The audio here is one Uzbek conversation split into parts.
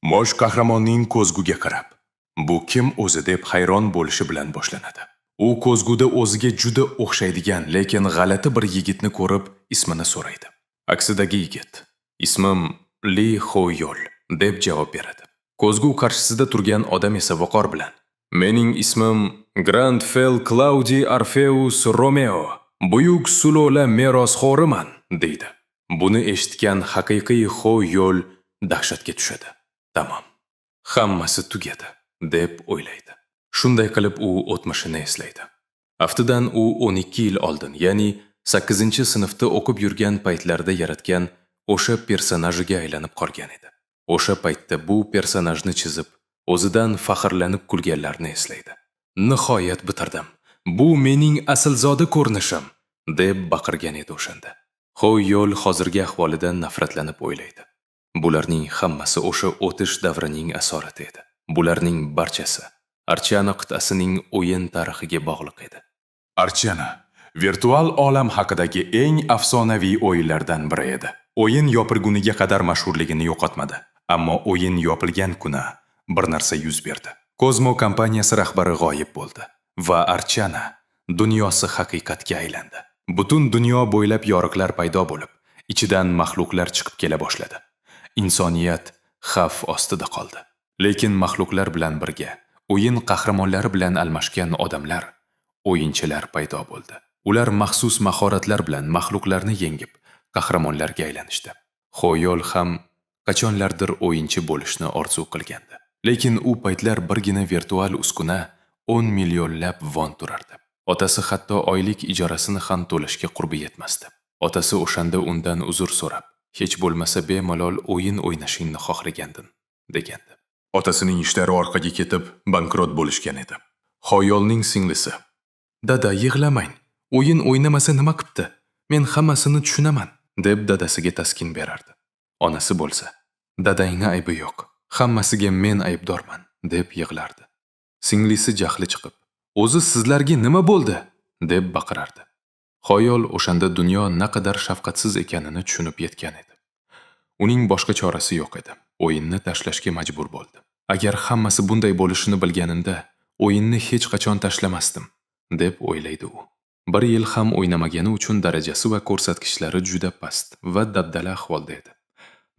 Bosh qahramonning ko'zguga qarab, bu kim o'zi deb hayron bo'lishi bilan boshlanadi. U ko'zguda o'ziga juda o'xshaydigan, lekin g'alati bir yigitni ko'rib, ismini so'raydi. Aksidagi yigit: "Ismim Li Hoyol" deb javob beradi. Ko'zgu qarshisida turgan odam esa vaqor bilan: "Mening ismim Grandfel Claudi Orpheus Romeo. Buyuk sulola merosxo'riman" deydi. Buni eshitgan haqiqiy Hoyol dahshatga tushadi. Tamam, hammasi tugadi deb o'ylaydi. Shunday qilib u o'tmishini eslaydi. Aftidan u 12 yil oldin, ya'ni 8-sinfda o'qib yurgan paytlarida yaratgan o'sha personajiga aylanib qolgan edi. O'sha paytda bu personajni chizib, o'zidan faxrlanib kulganlarni eslaydi. Nihoyat bitirdim. Bu mening aslzoda ko'rinishim deb baqirgan edi o'shanda. Hoyol hozirgi ahvolidan nafratlanib o'ylaydi. Bularning hammasi o'sha o'tish davrining asorati edi. Bularning barchasi Archana qit'asining o'yin tarixiga bog'liq edi. Archana virtual olam haqidagi eng afsonaviy o'yinlardan biri edi. O'yin yopilguniga qadar mashhurligini yo'qotmadi, ammo o'yin yopilgan kuni bir narsa yuz berdi. Kozmo kompaniyasi rahbari g'oyib bo'ldi va Archana dunyosi haqiqatga aylandi. Butun dunyo bo'ylab yoriqlar paydo bo'lib, ichidan maxluqlar chiqib kela boshladi. Insoniyat xavf ostida qoldi. Lekin maxluqlar bilan birga o'yin qahramonlari bilan almashgan odamlar, o'yinchilar paydo bo'ldi. Ular maxsus mahoratlar bilan maxluqlarni yengib, qahramonlarga aylanishdi. Hoyol ham qachonlardir o'yinchi bo'lishni orzu qilgandi. Lekin u paytlar birgina virtual uskuna 10 millionlab von turardi. Otasi hatto oylik ijorasini ham to'lashga qurbi yetmasdi. Otasi o'shanda undan uzr so'rab, hech bo'lmasa bemalol o'yin o'ynashingni xohlagandim, degandi. Otasining ishlari orqaga ketib, bankrot bo'lishgan edi. Hoyolning singlisi: "Dada, yig'lamang. O'yin o'ynamasa nima qipti? Men hammasini tushunaman", deb dadasiga taskin berardi. Onasi bo'lsa: "Dadangning aybi yo'q. Hammasiga men aybdorman", deb yig'lardi. Singlisi jahli chiqib: "O'zi sizlarga nima bo'ldi?" deb baqirardi. Hoyol o'shanda dunyo naqadar shafqatsiz ekanini tushunib yetgan edi. Uning boshqa chorasi yo'q edi. O'yinni tashlashga majbur bo'ldi. Agar hammasi bunday bo'lishini bilganimda, o'yinni hech qachon tashlamasdim, deb o'ylaydi u. Bir yil ham o'ynamagani uchun darajasi va ko'rsatkichlari juda past va dabdala ahvolda edi.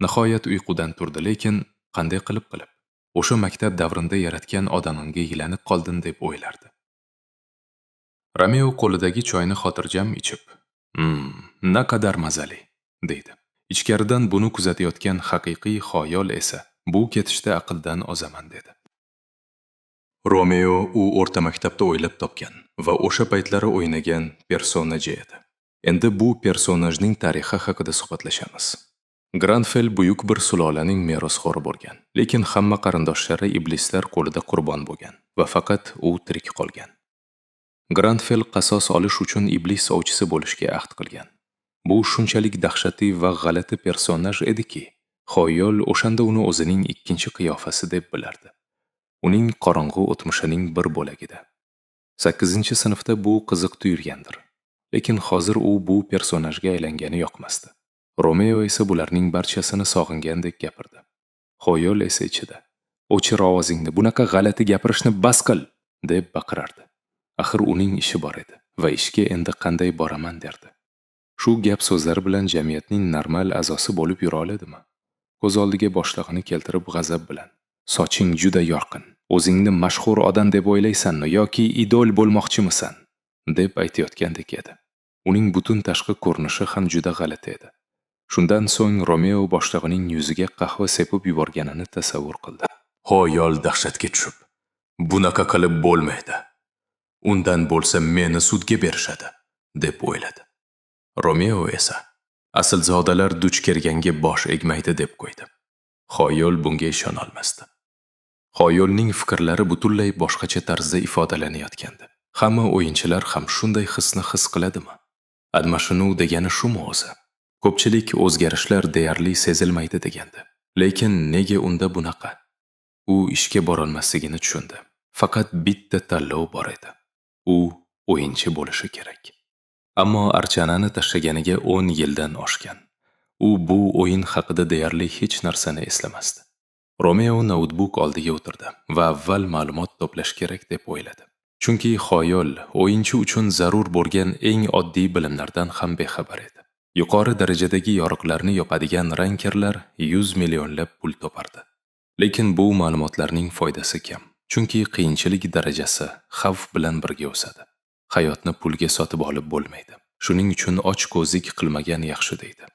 Nihoyat uyqudan turdi, lekin qanday qilib o'sha maktab davrinda yaratgan odamimga yilanib qoldim deb o'ylardi. Romeo qo'lidagi choyni xotirjam ichib, naqadar mazali", deydi. Ichkaridan buni kuzatayotgan haqiqiy Hoyol esa, "Bu ketishda aqldan ozaman", dedi. Romeo u o'rta maktabda o'ylab topgan va o'sha paytlari o'ynagan personaji edi. Endi bu personajning tarixi haqida suhbatlashamiz. Grandfel buyuk bir sulolaning merosxo'ri bo'lgan, lekin hamma qarindoshlari iblislar qo'lida qurbon bo'lgan va faqat u tirik qolgan. Grandfel qasos olish uchun iblis ovchisi bo'lishga ahd qilgan. Bu shunchalik dahshatli va g'alati personaj ediki, Hoyol o'shanda uni o'zining ikkinchi qiyofasi deb bilardi. Uning qorong'u o'tmishining bir bo'lagida. 8-sinfda bu qiziq tuyulgandir, lekin hozir u bu personajga aylangani yoqmasdi. Romeo esa bularning barchasini sog'ingandek gapirdi. Hoyol esa ichida: "O'chir ovozingni, bunaqa g'alati gapirishni bas qil", deb baqirardi. Axir uning ishi bor edi va ishga endi qanday boraman derdi. Shu gap so'zlari bilan jamiyatning normal a'zosi bo'lib yura oladimi? Ko'z oldiga boshlig'ini keltirib g'azab bilan: "Soching juda yorqin. O'zingni mashhur odam deb o'ylaysanmi yoki idol bo'lmoqchimisan?" deb aytayotgandek edi. Uning butun tashqi ko'rinishi ham juda g'alati edi. Shundan so'ng Romeo boshlig'ining yuziga qahva sepib yuborganini tasavvur qildi. Hoyol dahshatga tushib: "Bunaqa qilib bo'lmaydi. Undan bo'lsa meni sudga berishadi", deb o'yladi. Romeo esa aslzodalar duch kelganga bosh egmaydi deb qo'ydi. Hoyol bunga ishona olmasdi. Hoyolning fikrlari butunlay boshqacha tarzda ifodalanayotgandi. Hamma o'yinchilar ham shunday hisni his qiladimi? Almashinuv degani shumi o'zi? Ko'pchilik o'zgarishlar deyarli sezilmaydi degandi. Lekin nega unda bunaqa? U ishga borolmasligini tushundi. Faqat bitta tanlov bor edi. U o'yinchi bo'lishi kerak. Ammo Archanani tashlaganiga 10 yildan oshgan. U bu o'yin haqida deyarli hech narsani eslamasdi. Romeo noutbuk oldiga o'tirdi va avval ma'lumot to'plash kerak deb o'yladi. Chunki xoyol o'yinchi uchun zarur bo'lgan eng oddiy bilimlardan ham bexabar edi. Yuqori darajadagi yoriqlarni yopadigan rankerlar 100 millionlab pul topardi. Lekin bu ma'lumotlarning foydasi kam. Chunki qiyinchilik darajasi xavf bilan birga o'sadi. Hayotni pulga sotib olib bo'lmaydi. Shuning uchun ochko'zlik qilmagan yaxshi deydi.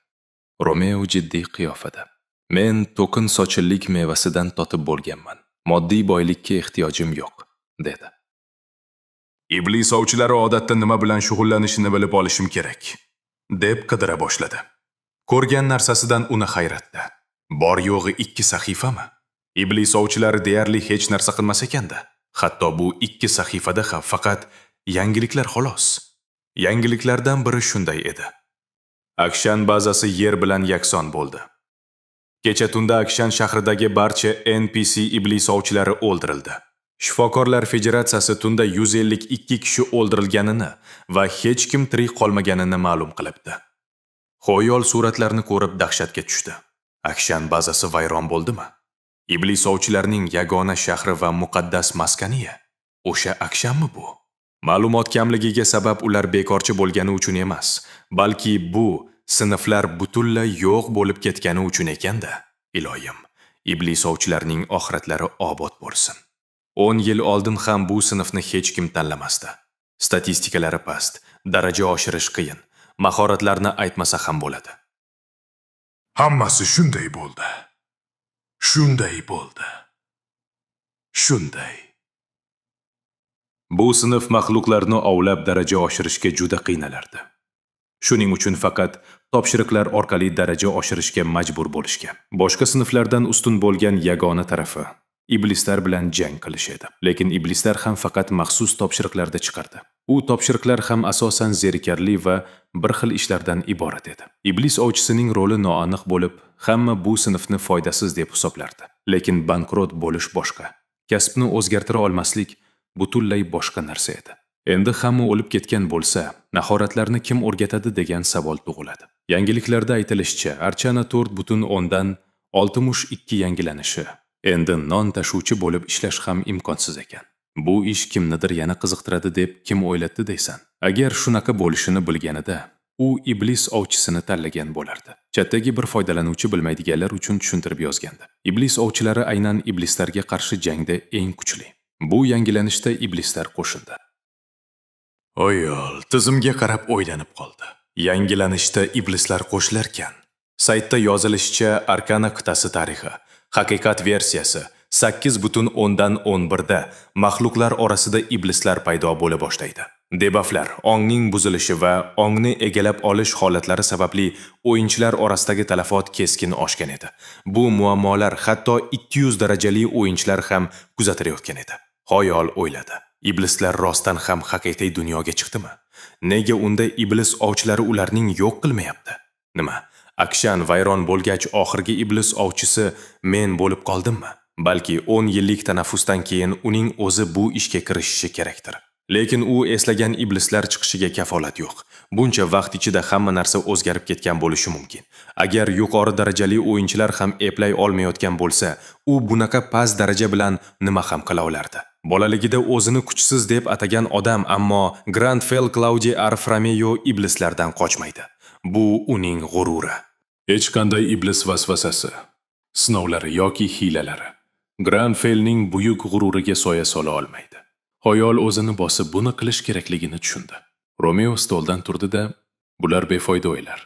Romeo jiddiy qiyofada. Men to'kin sochillik mevasidan totib bo'lganman. Moddiy boylikka ehtiyojim yo'q, dedi. Iblis ovchilari odatda nima bilan shug'ullanishini bilib olishim kerak, deb qidira boshladi. Ko'rgan narsasidan uni hayratda. Bor yo'g'i 2 sahifami? Iblis ovchilari deyarli hech narsa qilmas ekanda. Hatto bu 2 sahifada ham faqat yangiliklar xolos. Yangiliklardan biri shunday edi. Akshan bazasi yer bilan yakson bo'ldi. Kecha tunda Akshan shahridagi barcha NPC iblis ovchilari o'ldirildi. Shifokorlar federatsiyasi tunda 152 kishi o'ldirilganini va hech kim tirik qolmaganini ma'lum qilibdi. Xoyol suratlarni ko'rib dahshatga tushdi. Akshan bazasi vayron bo'ldimi? Iblis ovchilarining yagona shahri va muqaddas maskani o'sha Akshanmi bu? Ma'lumot kamligiga sabab ular bekorchi bo'lgani uchun emas, balki bu sinflar butunlay yo'q bo'lib ketgani uchun ekanda. Iloyim, iblis ovchilarining oxiratlari obod bo'lsin. 10 yil oldin ham bu sinfni hech kim tanlamasdi. Statistikalari past, daraja oshirish qiyin, mahoratlarni aytmasa ham bo'ladi. Hammasi shunday bo'ldi. Shunday. Bu sinf maxluqlarni ovlab daraja oshirishga juda qiynalardi. Shuning uchun faqat topshiriqlar orqali daraja oshirishga majbur bo'lishgan. Boshqa sinflardan ustun bo'lgan yagona tarafi iblislar bilan jang qilish edi. Lekin iblislar ham faqat maxsus topshiriqlarda chiqardi. U topshiriqlar ham asosan zerikarli va bir xil ishlardan iborat edi. Iblis ovchisining roli noaniq bo'lib, hamma bu sinfni foydasiz deb hisoblardi. Lekin bankrot bo'lish boshqa. Kasbni o'zgartira olmaslik butunlay boshqa narsa edi. Endi hamma o'lib ketgan bo'lsa, mahoratlarni kim o'rgatadi degan savol tug'iladi. Yangiliklarda aytilishicha, Archana 4.10 dan 62 yangilanishi, endi non tashuvchi bo'lib ishlash ham imkonsiz ekan. Bu ish kimnidir yana qiziqtiradi deb kim o'yladi deysan? Agar shunaqa bo'lishini bilganida, u iblis ovchisini tanlagan bo'lardi. Chatdagi bir foydalanuvchi bilmaydiganlar uchun tushuntirib yozgandi. Iblis ovchilari aynan iblislarga qarshi jangda eng kuchli. Bu yangilanishda iblislar qo'shildi. Oyol tizimga qarab o'ylanib qoldi. Yangilanishda iblislar qo'shilarkan. Saytda yozilishicha Arkana qit'asi tarixi, haqiqat versiyasi 8.10 dan 11 da maxluqlar orasida iblislar paydo bo'la boshlaydi. Debufflar, ongning buzilishi va ongni egallab olish holatlari sababli o'yinchilar orasidagi talafot keskin oshgan edi. Bu muammolar hatto 200 darajali o'yinchilar ham kuzatilayotgan edi. Xoyol o'yladi. Iblislar rostdan ham haqiqiy dunyoga chiqdimi? Nega unda iblis ovchilari ularning yo'q qilmayapti? Nima? Akshan vayron bo'lgach oxirgi iblis ovchisi men bo'lib qoldimmi? Balki 10 yillik tanaffusdan keyin uning o'zi bu ishga kirishishi kerakdir. Lekin u eslagan iblislar chiqishiga kafolat yo'q. Buncha vaqt ichida hamma narsa o'zgarib ketgan bo'lishi mumkin. Agar yuqori darajali o'yinchilar ham eplay olmayotgan bo'lsa, u bunaqa past daraja bilan nima ham qila olardi? Bolaligida o'zini kuchsiz deb atagan odam, ammo Grandfell Claudi Arframeo iblislardan qochmaydi. Bu uning g'ururi. Hech qanday iblis vasvasasi, sinovlari yoki hiylalari Grandfellning buyuk g'ururiga soya sola olmaydi. Xoyol o'zini bosib buni qilish kerakligini tushundi. Romeo stoldan turdi-da, bular befoyda o'ylar.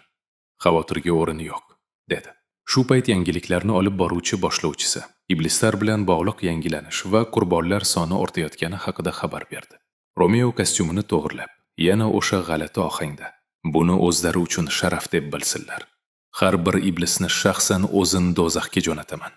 Xavotirga o'rin yo'q, dedi. Shu payt yangiliklarni olib boruvchi boshlovchisi iblislar bilan bog'liq yangilanish va qurbonlar soni ortayotgani haqida xabar berdi. Romeo kostyumini to'g'rilab, yana o'sha g'alati ohangda, buni o'zlari uchun sharaf deb bilsinlar. Har bir iblisni shaxsan o'zim do'zaxga jo'nataman.